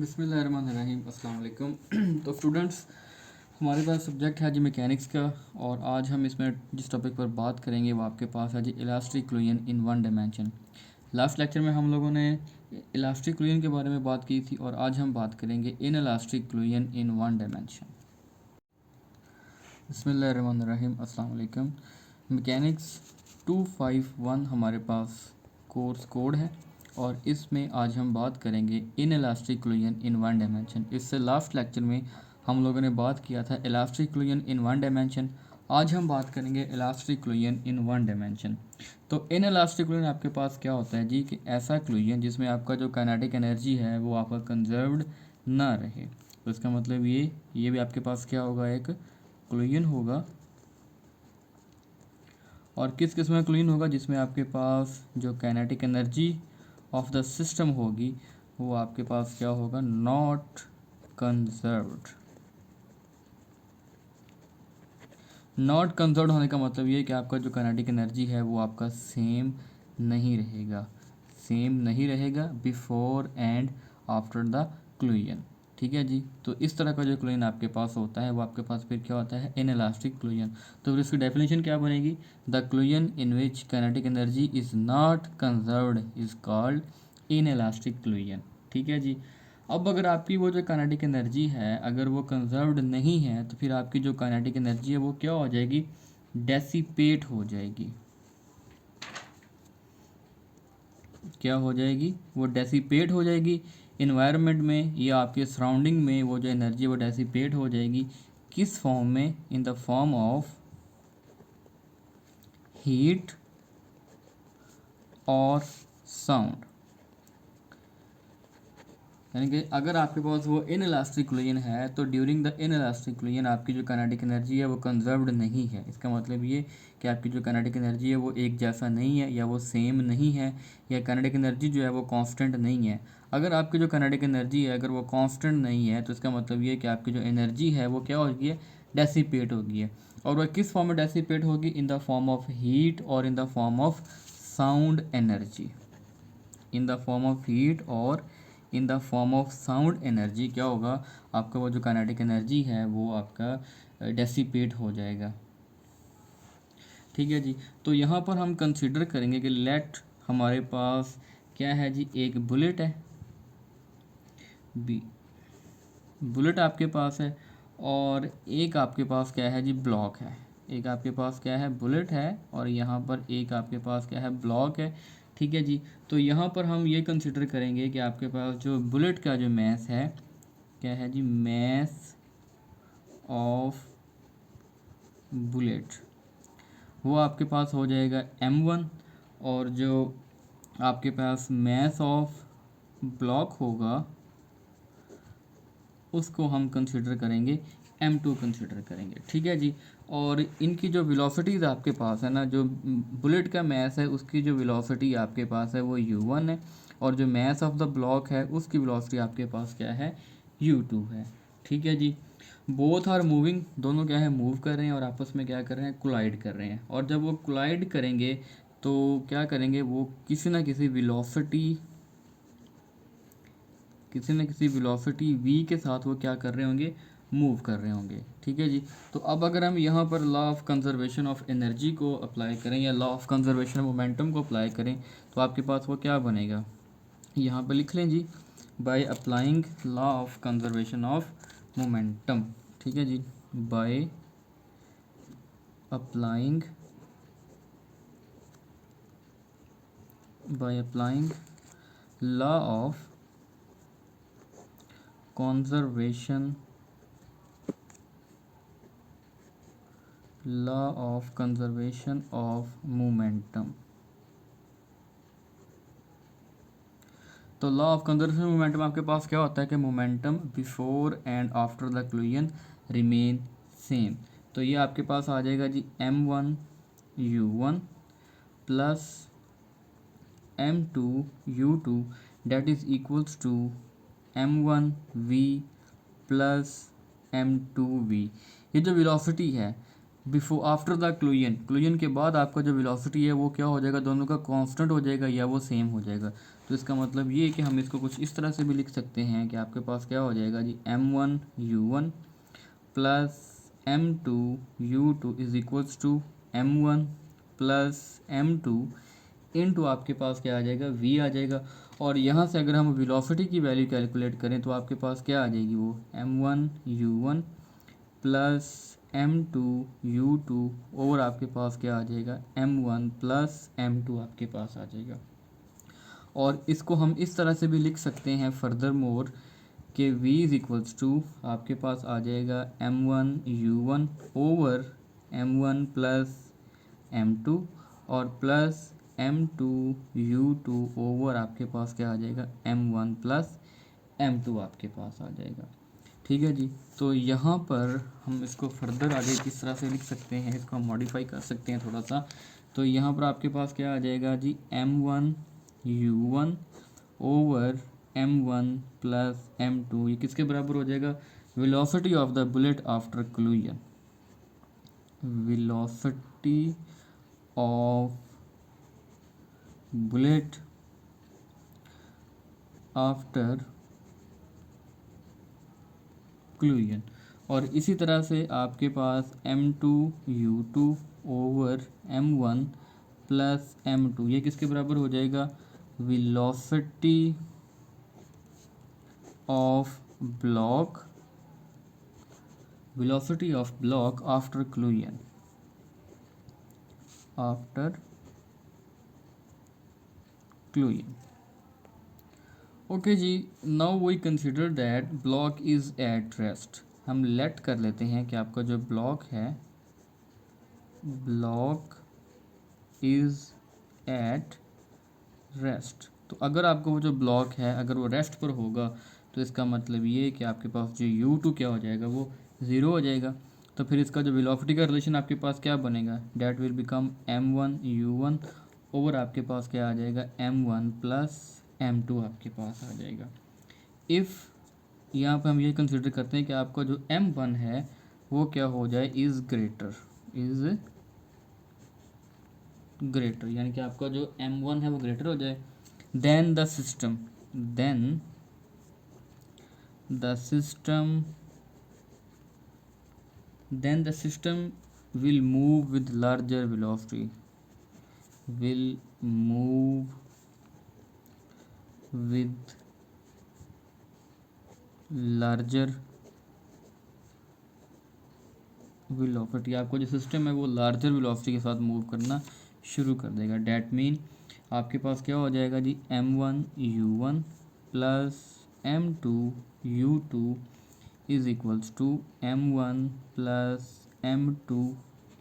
बिस्मिल्लाहिर्रहमानिर्रहीम अस्सलाम वालेकुम। तो स्टूडेंट्स, हमारे पास सब्जेक्ट है जी मैकेनिक्स का, और आज हम इसमें जिस टॉपिक पर बात करेंगे वो आपके पास है जी elastic fluid in one dimension. Last lecture में हम लोगों ने इलास्टिक फ्लूइड के बारे में बात की थी, और आज हम बात करेंगे in elastic fluid in one dimension. बिस्मिल्लाहिर्रहमानिर्रहीम अस्सलाम वालेकुम। मैकेनिक्स 251 हमारे पास कोर्स कोड है, और इसमें आज हम बात करेंगे in elastic fluid in one dimension. इससे लास्ट लेक्चर में हम लोगों ने बात किया था elastic fluid in one dimension. आज हम बात करेंगे elastic fluid in one dimension. तो इन इलास्टिक फ्लूइड आपके पास क्या होता है जी, कि ऐसा फ्लूइड जिसमें आपका जो काइनेटिक एनर्जी है वो आपका कंजर्व्ड ना रहे। तो इसका मतलब ये भी आपके पास क्या होगा, एक फ्लूइड होगा। और किस किस्म का फ्लूइड होगा, जिसमें आपके पास जो kinetic energy of the system होगी वो आपके पास क्या होगा, नॉट कंजर्व्ड। नॉट कंजर्व्ड होने का मतलब ये है कि आपका जो काइनेटिक एनर्जी है वो आपका सेम नहीं रहेगा, बिफोर एंड आफ्टर द क्लूजन। ठीक है जी। तो इस तरह का जो क्लूजन आपके पास होता है वो आपके पास फिर क्या होता है, इनइलास्टिक क्लूजन। तो फिर इसकी डेफिनेशन क्या बनेगी, the क्लूजन in which kinetic energy is not conserved is called inelastic क्लूजन। ठीक है जी। अब अगर आपकी वो जो काइनेटिक एनर्जी है अगर वो कंजर्व्ड नहीं है, तो फिर आपकी जो काइनेटिक एनर्जी है वो क्या हो जाएगी, डेसिपेट हो जाएगी। क्या हो जाएगी, वो डेसिपेट हो जाएगी इन्वायरमेंट में या आपके सराउंडिंग में। वो जो एनर्जी वो डेसिपेट हो जाएगी किस फॉर्म में, इन द फॉर्म ऑफ हीट और साउंड। यानी कि अगर आपके पास वो इनइलास्टिक क्लूजन है तो ड्यूरिंग द इनइलास्टिक क्लूजन आपकी जो काइनेटिक एनर्जी है वो कंजर्व्ड नहीं है। इसका मतलब ये कि आपकी जो काइनेटिक एनर्जी है वो एक जैसा नहीं है, या वो सेम नहीं है, या काइनेटिक एनर्जी जो है वो कांस्टेंट नहीं है। अगर आपकी जो काइनेटिक एनर्जी है अगर वो कांस्टेंट नहीं है तो इसका मतलब ये कि आपकी जो एनर्जी है वो क्या होगी है, डेसिपेट होगी है। और वह किस फॉर्म में डेसिपेट होगी, in the form of heat और in the form of sound energy. In the form of heat और in the form of sound energy क्या होगा, आपका वो जो काइनेटिक एनर्जी है वो आपका डेसिपेट हो जाएगा। ठीक है जी। तो यहाँ पर हम कंसीडर करेंगे कि लेट हमारे पास क्या है जी, एक बुलेट है, बुलेट आपके पास है, और एक आपके पास क्या है जी, ब्लॉक है। एक आपके पास क्या है, बुलेट है, और यहाँ पर एक आपके पास क्या है, ब्लॉक है। ठीक है जी। तो यहाँ पर हम ये कंसिडर करेंगे कि आपके पास जो बुलेट का जो मैस है क्या है जी, मैस ऑफ बुलेट वो आपके पास हो जाएगा m1, और जो आपके पास मैस ऑफ ब्लॉक होगा उसको हम कंसिडर करेंगे m2 कंसिडर करेंगे। ठीक है जी। और इनकी जो वेलोसिटीज़ आपके पास है ना, जो बुलेट का मैस है उसकी जो वेलोसिटी आपके पास है वो u1 है, और जो मैस ऑफ द ब्लॉक है उसकी वेलोसिटी आपके पास क्या है, u2 है। ठीक है जी। बोथ आर मूविंग, दोनों क्या है, मूव कर रहे हैं और आपस में क्या कर रहे हैं, कोलाइड कर रहे हैं। और जब वो कोलाइड करेंगे तो क्या करेंगे, वो किसी ना किसी वेलोसिटी v के साथ वो क्या कर रहे होंगे, मूव कर रहे होंगे। ठीक है जी। तो अब अगर हम यहाँ पर law of conservation of energy को अप्लाई करें या law of conservation of momentum को अप्लाई करें तो आपके पास वो क्या बनेगा, यहाँ पर लिख लें जी, by applying law of conservation of momentum. ठीक है जी। By applying law of conservation of momentum। तो लॉ ऑफ कंजर्वेशन मोमेंटम आपके पास क्या होता है कि momentum before and after the collision remain same. तो ये आपके पास आ जाएगा जी m1 u1 plus m2 u2 that is equals to m1 v plus m2 v। ये जो वेलोसिटी है बिफोर आफ्टर द क्लूजन के बाद आपका जो वेलोसिटी है वो क्या हो जाएगा, दोनों का कांस्टेंट हो जाएगा या वो सेम हो जाएगा। तो इसका मतलब ये है कि हम इसको कुछ इस तरह से भी लिख सकते हैं कि आपके पास क्या हो जाएगा जी, m1u1 plus m2u2 is equals to m1 plus m2 into आपके पास क्या आ जाएगा, v आ जाएगा। और यहाँ से अगर हम वेलोसिटी की वैल्यू कैलकुलेट करें तो आपके पास क्या आ जाएगी, वो m1u1 प्लस m2u2 और आपके पास क्या आ जाएगा, m1 प्लस m2 आपके पास आ जाएगा। और इसको हम इस तरह से भी लिख सकते हैं फर्दर मोर कि v इज इक्वल्स टू आपके पास आ जाएगा m1u1 over m1 plus m2 और प्लस m2u2 ओवर आपके पास क्या आ जाएगा, m1 प्लस m2 आपके पास आ जाएगा। ठीक है जी। तो यहाँ पर हम इसको फर्दर आगे किस तरह से लिख सकते हैं, इसको हम मॉडिफाई कर सकते हैं थोड़ा सा। तो यहाँ पर आपके पास क्या आ जाएगा जी, m1u1 over m1 plus m2 ये किसके बराबर हो जाएगा, velocity of the bullet after क्लूजन। Velocity of bullet after क्लूजन। और इसी तरह से आपके पास m2u2 over m1 plus m2 ये किसके बराबर हो जाएगा, velocity of block, velocity of block after collision, after collision. Okay जी, now we consider that block is at rest. हम लेट कर लेते हैं कि आपका जो ब्लॉक है, ब्लॉक इज एट रेस्ट। तो अगर आपका वो जो ब्लॉक है अगर वो रेस्ट पर होगा तो इसका मतलब ये है कि आपके पास जो u2 क्या हो जाएगा, वो ज़ीरो हो जाएगा। तो फिर इसका जो वेलोसिटी का रिलेशन आपके पास क्या बनेगा, that will become m1u1 over आपके पास क्या आ जाएगा, m1 प्लस m2 आपके पास आ जाएगा। इफ़ यहाँ पे हम ये कंसिडर करते हैं कि आपका जो m1 है वो क्या हो जाए, इज़ ग्रेटर, इज़ ग्रेटर, यानी कि आपका जो m1 है वो ग्रेटर हो जाए, then the system, then the system, then the system will move with larger velocity, will move with larger velocity। आपका जो सिस्टम है वो लार्जर वेलोसिटी के साथ मूव करना शुरू कर देगा। डैट मीन आपके पास क्या हो जाएगा जी, m1u1 plus m2u2 is equals to m1 plus m2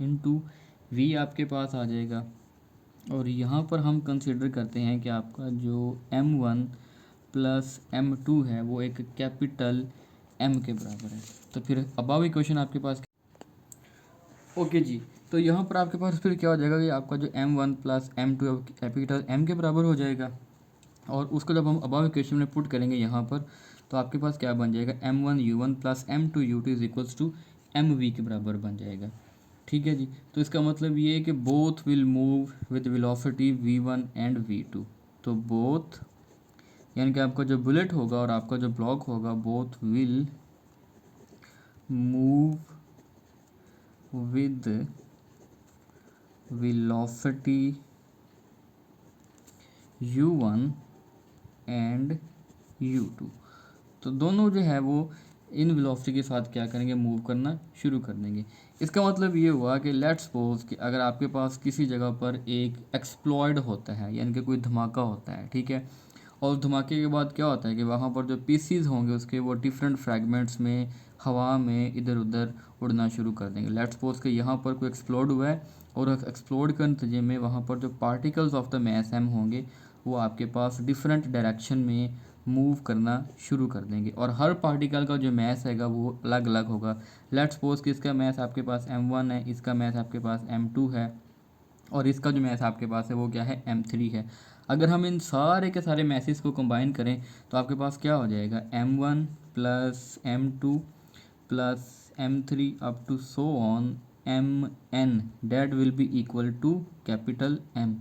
into v आपके पास आ जाएगा। और यहाँ पर हम कंसिडर करते हैं कि आपका जो m1 प्लस m2 है वो एक कैपिटल m के बराबर है। तो फिर अबाव इक्वेशन आपके पास ओके जी। तो यहाँ पर आपके पास फिर क्या हो जाएगा कि आपका जो m1 plus m2 capital m के बराबर हो जाएगा। और उसको जब हम अबाव इक्वेशन में पुट करेंगे यहाँ पर तो आपके पास क्या बन जाएगा, m1u1 plus m2u2 is equals to mv के बराबर बन जाएगा। ठीक है जी। तो इसका मतलब ये है कि both will move with velocity v1 and v2। तो बोथ यानी कि आपका जो बुलेट होगा और आपका जो ब्लॉक होगा, both will move with velocity u1 and u2। तो दोनों जो है वो इन वेलोसिटी के साथ क्या करेंगे, मूव करना शुरू कर देंगे। इसका मतलब ये हुआ कि लेट्स सपोज कि अगर आपके पास किसी जगह पर एक एक्सप्लॉयड होता है, यानी कि कोई धमाका होता है, ठीक है, और धमाके के बाद क्या होता है कि वहाँ पर जो पीसीज होंगे उसके वो डिफरेंट फ्रैगमेंट्स में हवा में इधर उधर उड़ना शुरू कर देंगे। लेट्स सपोज कि यहाँ पर कोई एक्सप्लोड हुआ है और एक्सप्लोड के नतीजे में वहाँ पर जो particles of the mass m होंगे वो आपके पास डिफरेंट डायरेक्शन में मूव करना शुरू कर देंगे। और हर पार्टिकल का जो मास हैगा वो अलग अलग होगा। लेट्स सपोज कि इसका मास आपके पास m1 है, इसका मास आपके पास m2 है और इसका जो मास आपके पास है वो क्या है, m3 है। अगर हम इन सारे के सारे मैसेज को कंबाइन करें तो आपके पास क्या हो जाएगा, m1 plus m2 plus m3 up to so on M N that will be equal to capital M.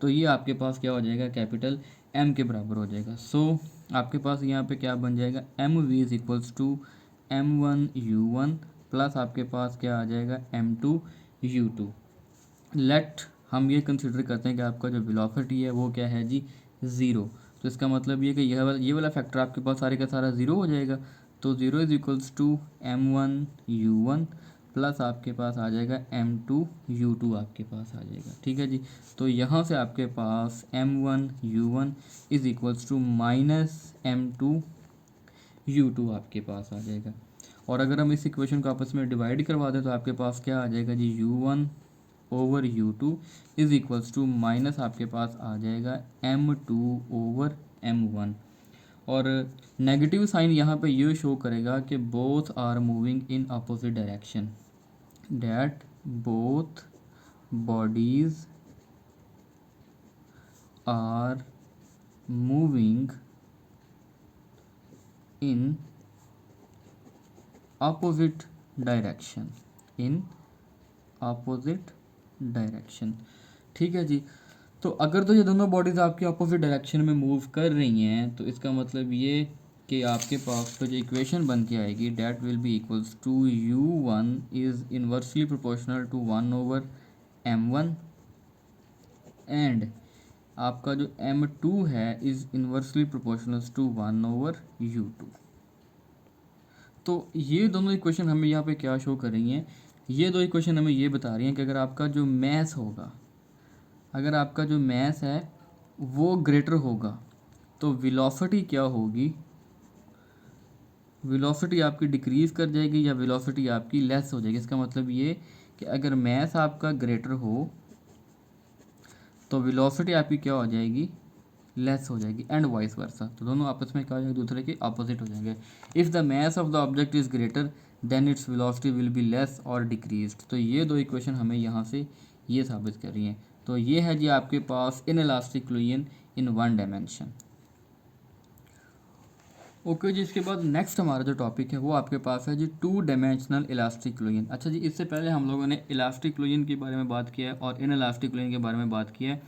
तो ये आपके पास क्या हो जाएगा, कैपिटल एम के बराबर हो जाएगा। सो आपके पास यहाँ पे क्या बन जाएगा, M V is equals to M one U one plus आपके पास क्या आ जाएगा, M two U two. Let हम ये कंसिडर करते हैं कि आपका जो वेलोसिटी है वो क्या है जी, ज़ीरो। तो इसका मतलब ये कि ये वाला फैक्टर आपके पास सारे का सारा ज़ीरो हो जाएगा। तो zero is equals to M one U one plus आपके पास आ जाएगा एम टू यू टू आपके पास आ जाएगा। ठीक है जी। तो यहाँ से आपके पास M one U one is equals to minus M two U two आपके पास आ जाएगा। और अगर हम इस इक्वेशन को आपस में डिवाइड करवा दें तो आपके पास क्या आ जाएगा जी, U one over U two is equals to minus आपके पास आ जाएगा M two over M one. और नेगेटिव साइन यहाँ पे ये शो करेगा कि both are moving in opposite direction, that both bodies are moving in opposite direction, in opposite direction. ठीक है जी। तो अगर तो ये दोनों बॉडीज़ आपकी ऑपोजिट डायरेक्शन में मूव कर रही हैं तो इसका मतलब ये कि आपके पास तो जो इक्वेशन बन के आएगी that will be equals to U one is inversely proportional to one over M one and आपका जो एम टू है is inversely proportional to one over U two. तो ये दोनों इक्वेशन हमें यहाँ पे क्या शो कर रही हैं, ये दो इक्वेशन हमें ये बता रही हैं कि अगर आपका जो मैस होगा, अगर आपका जो मैस है वो ग्रेटर होगा तो वेलोसिटी क्या होगी, वेलोसिटी आपकी डिक्रीज़ कर जाएगी या वेलोसिटी आपकी लेस हो जाएगी। इसका मतलब ये कि अगर मैस आपका ग्रेटर हो तो वेलोसिटी आपकी क्या हो जाएगी, लेस हो जाएगी एंड वाइस वर्सा। तो दोनों आपस में क्या हो जाएंगे, दूसरे के अपोजिट हो जाएंगे। If the mass of the object is greater than its velocity will be less और डिक्रीज्ड। तो ये दो इक्वेशन हमें यहाँ से ये साबित कर रही हैं। तो ये है जी आपके पास inelastic fluid in one dimension. Okay जी। इसके बाद नेक्स्ट हमारा जो टॉपिक है वो आपके पास है जी टू डायमेंशनल इलास्टिक फ्लूइड। अच्छा जी, इससे पहले हम लोगों ने इलास्टिक फ्लूइड के बारे में बात किया है और इनइलास्टिक फ्लूइड के बारे में बात किया है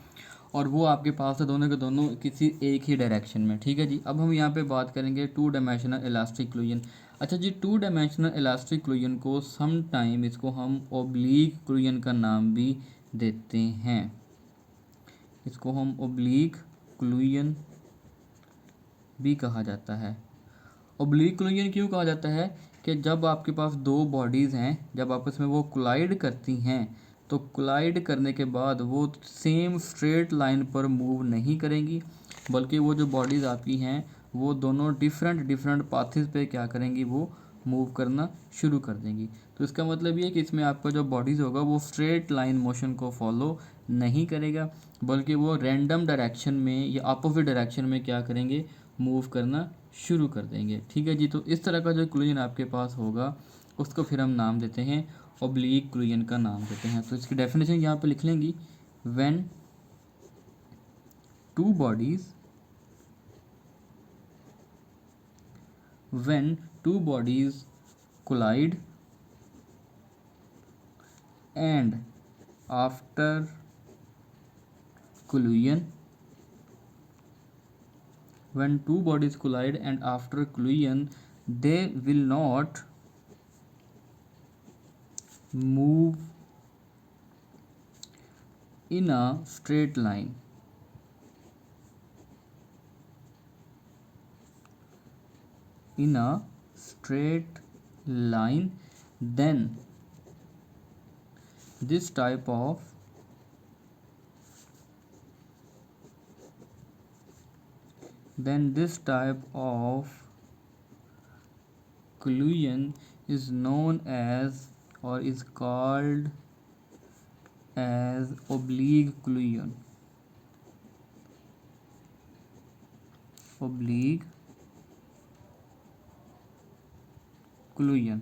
और वो आपके पास है दोनों के दोनों किसी एक ही डायरेक्शन में। ठीक है जी। अब हम यहाँ पे बात करेंगे टू डायमेंशनल इलास्टिक फ्लूइड। अच्छा जी, टू डायमेंशनल इलास्टिक फ्लूइड को सम टाइम इसको हम ओब्लीक फ्लूइड का नाम भी देते हैं, इसको हम ओब्लीक फ्लूइड भी कहा जाता है। ओब्लीक फ्लूइड क्यों कहा जाता है कि जब आपके पास दो बॉडीज़ हैं, जब आपस में वो कोलाइड करती हैं तो कोलाइड करने के बाद वो सेम स्ट्रेट लाइन पर मूव नहीं करेंगी, बल्कि वो जो बॉडीज़ आपकी हैं वो दोनों डिफरेंट डिफरेंट पाथेस पे क्या करेंगी, वो मूव करना शुरू कर देंगी। तो इसका मतलब ये है कि इसमें आपका जो बॉडीज़ होगा वो स्ट्रेट लाइन मोशन को फॉलो नहीं करेगा, बल्कि वो रैंडम डायरेक्शन में या अपोजिट डायरेक्शन में क्या करेंगे, मूव करना शुरू कर देंगे। ठीक है जी। तो इस तरह का जो क्लूजन आपके पास होगा उसको फिर हम नाम देते हैं ओब्लीक क्लूजन का नाम देते हैं। तो इसकी डेफिनेशन यहाँ पे लिख लेंगी, when two bodies collide and after collision, when two bodies collide and after collision they will not move in a straight line, in a straight line, then this type of collision is known as or is called as oblique collision, oblique collision।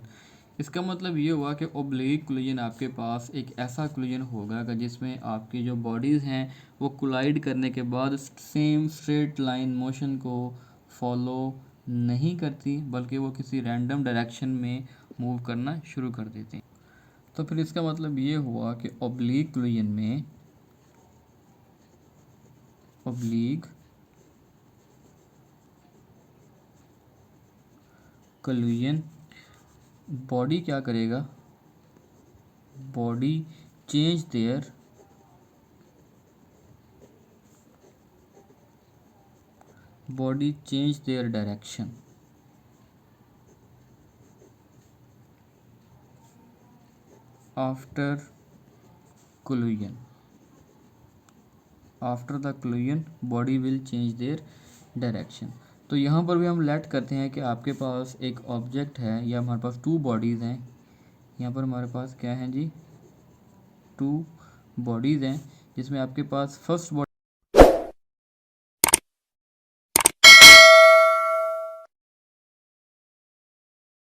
इसका मतलब ये हुआ कि oblique collision आपके पास एक ऐसा collision होगा कि जिसमें आपकी जो बॉडीज़ हैं वो कोलाइड करने के बाद सेम स्ट्रेट लाइन मोशन को फॉलो नहीं करती, बल्कि वो किसी रैंडम डायरेक्शन में मूव करना शुरू कर देती हैं। तो फिर इसका मतलब ये हुआ कि ऑब्लिक कोलिजन में बॉडी क्या करेगा, body change their direction after the collision body will change their direction. तो यहाँ पर भी हम लेट करते हैं कि आपके पास एक ऑब्जेक्ट है या हमारे पास टू बॉडीज़ हैं। यहाँ पर हमारे पास क्या है जी, टू बॉडीज़ हैं जिसमें आपके पास फर्स्ट